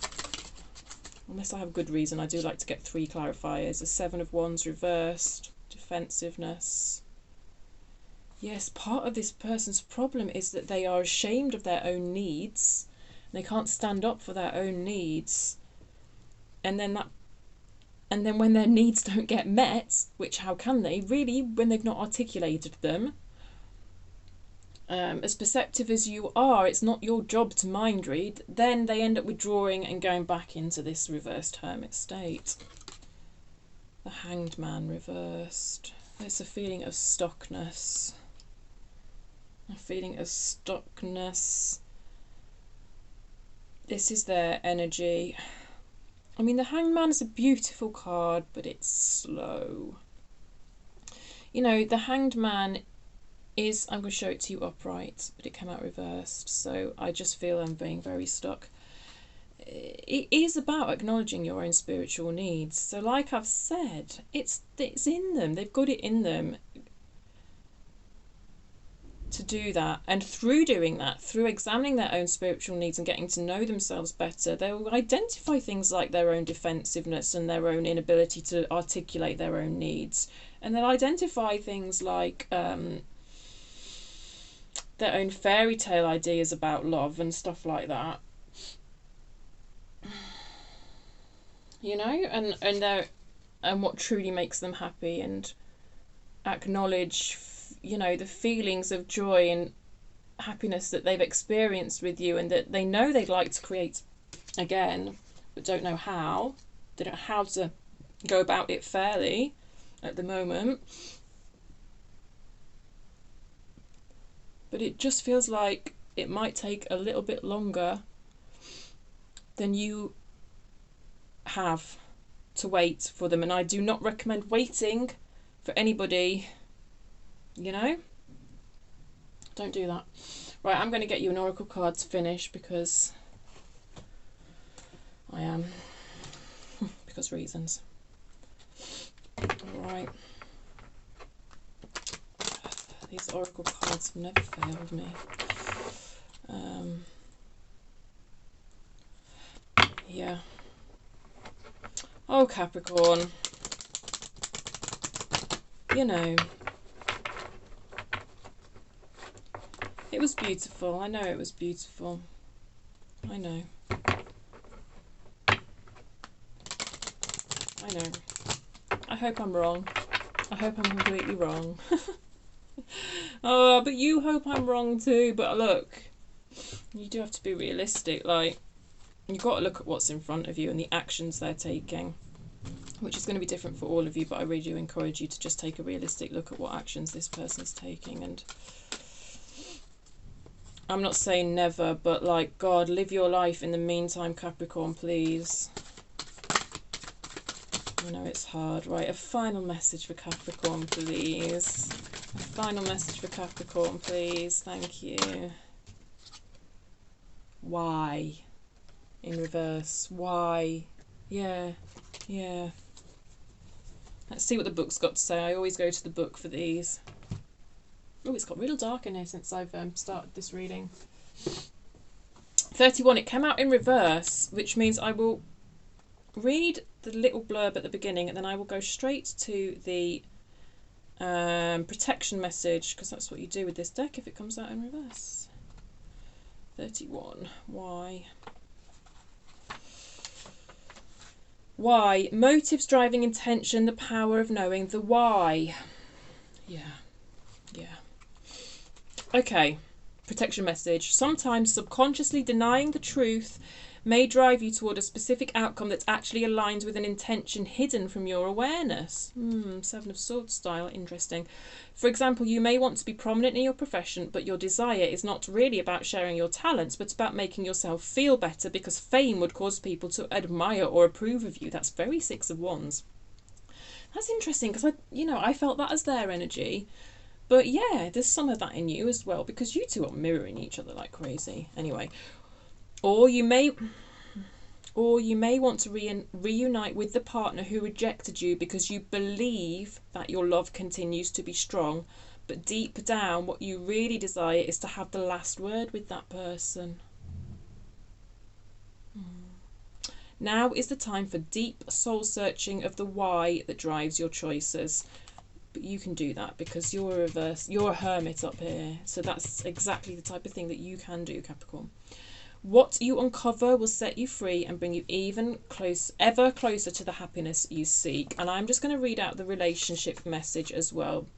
Unless I have a good reason, I do like to get 3 clarifiers. A Seven of Wands reversed, defensiveness. Yes, part of this person's problem is that they are ashamed of their own needs. They can't stand up for their own needs. And then when their needs don't get met, which how can they really when they've not articulated them? As perceptive as you are, it's not your job to mind read. Then they end up withdrawing and going back into this reversed hermit state. The Hanged Man reversed. There's a feeling of stuckness. A feeling of stuckness. This is their energy. I mean, the Hanged Man is a beautiful card, but it's slow. You know, the Hanged Man is, I'm going to show it to you upright, but it came out reversed, so I just feel I'm being very stuck. It is about acknowledging your own spiritual needs. So like I've said, it's in them. They've got it in them to do that. And through doing that, through examining their own spiritual needs and getting to know themselves better, they'll identify things like their own defensiveness and their own inability to articulate their own needs. And they'll identify things like their own fairy tale ideas about love and stuff like that, you know, and what truly makes them happy, and acknowledge, you know, the feelings of joy happiness that they've experienced with you, and that they know they'd like to create again, but don't know how. They don't know how to go about it fairly at the moment. But it just feels like it might take a little bit longer than you have to wait for them. And I do not recommend waiting for anybody, you know? Don't do that. Right, I'm going to get you an oracle card to finish because I am. Because reasons. Alright. These oracle cards have never failed me. Yeah. Oh, Capricorn. You know, it was beautiful. I know it was beautiful. I know. I know. I hope I'm wrong. I hope I'm completely wrong. Oh, but you hope I'm wrong too. But look, you do have to be realistic. Like, you've got to look at what's in front of you and the actions they're taking, which is going to be different for all of you, but I really do encourage you to just take a realistic look at what actions this person's taking. And I'm not saying never, but like, God, live your life in the meantime, Capricorn, please. I know it's hard. Right, a final message for Capricorn, please. A final message for Capricorn, please. Thank you. Why? In reverse. Why? Yeah. Yeah. Let's see what the book's got to say. I always go to the book for these. Oh, it's got real dark in here since I've started this reading. 31. It came out in reverse, which means I will read the little blurb at the beginning and then I will go straight to the protection message, because that's what you do with this deck if it comes out in reverse. 31. Why? Why? Motives, driving intention, the power of knowing the why. Yeah. Yeah. Okay. Protection message. Sometimes subconsciously denying the truth may drive you toward a specific outcome that's actually aligned with an intention hidden from your awareness. Seven of Swords style. Interesting. For example, you may want to be prominent in your profession, but your desire is not really about sharing your talents, but about making yourself feel better because fame would cause people to admire or approve of you. That's very Six of Wands. That's interesting because I felt that as their energy. But yeah, there's some of that in you as well, because you two are mirroring each other like crazy. Anyway. Or you may want to reunite with the partner who rejected you because you believe that your love continues to be strong, but deep down what you really desire is to have the last word with that person. Now is the time for deep soul searching of the why that drives your choices. But you can do that because you're a hermit up here. So that's exactly the type of thing that you can do, Capricorn. What you uncover will set you free and bring you ever closer to the happiness you seek. And I'm just going to read out the relationship message as well.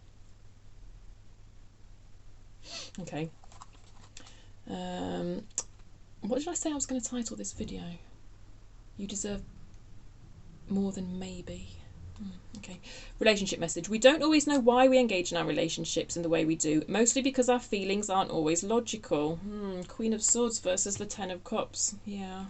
Okay. What did I say I was going to title this video? You deserve more than maybe. Okay. Relationship message. We don't always know why we engage in our relationships in the way we do, mostly because our feelings aren't always logical. Queen of Swords versus the Ten of Cups. Yeah.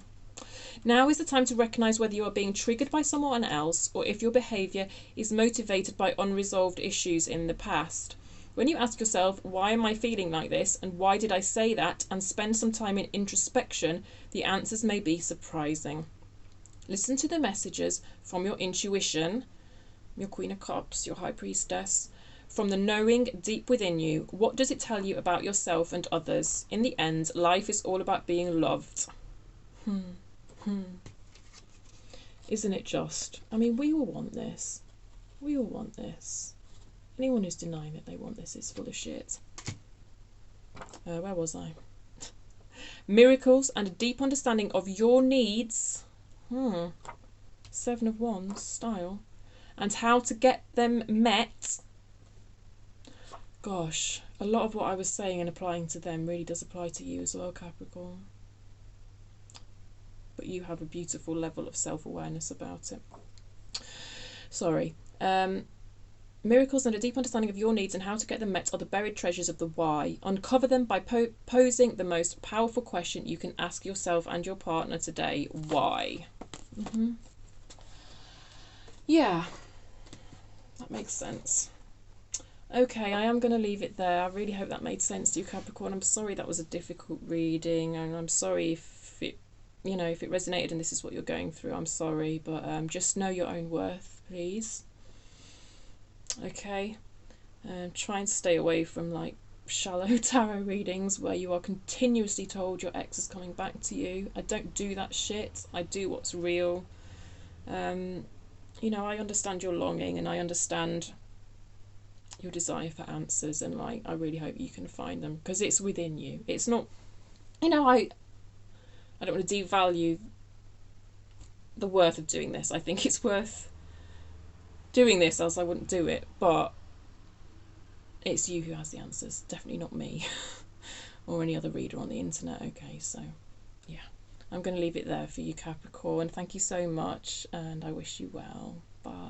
Now is the time to recognise whether you are being triggered by someone else or if your behaviour is motivated by unresolved issues in the past. When you ask yourself, why am I feeling like this and why did I say that, and spend some time in introspection, the answers may be surprising. Listen to the messages from your intuition, your Queen of Cups, your High Priestess, from the knowing deep within you. What does it tell you about yourself and others? In the end, life is all about being loved. Isn't it just? I mean, we all want this. We all want this. Anyone who's denying that they want this is full of shit. Where was I? Miracles and a deep understanding of your needs. Seven of Wands style. And how to get them met Gosh, a lot of what I was saying and applying to them really does apply to you as well, Capricorn. But you have a beautiful level of self-awareness about it. Sorry. Miracles and a deep understanding of your needs and how to get them met are the buried treasures of the why. Uncover them by posing the most powerful question you can ask yourself and your partner today. Why? Yeah, that makes sense. Okay, I am going to leave it there. I really hope that made sense to you, Capricorn. I'm sorry that was a difficult reading, and I'm sorry if it, if it resonated and this is what you're going through. I'm sorry, but just know your own worth, please. Okay, try and stay away from like shallow tarot readings where you are continuously told your ex is coming back to you. I don't do that shit. I do what's real. I understand your longing and I understand your desire for answers, and like I really hope you can find them because it's within you. It's not, I don't want to devalue the worth of doing this. I think it's worth doing this, else I wouldn't do it, but it's you who has the answers, definitely not me or any other reader on the internet. Okay, so yeah, I'm going to leave it there for you, Capricorn. Thank you so much and I wish you well. Bye.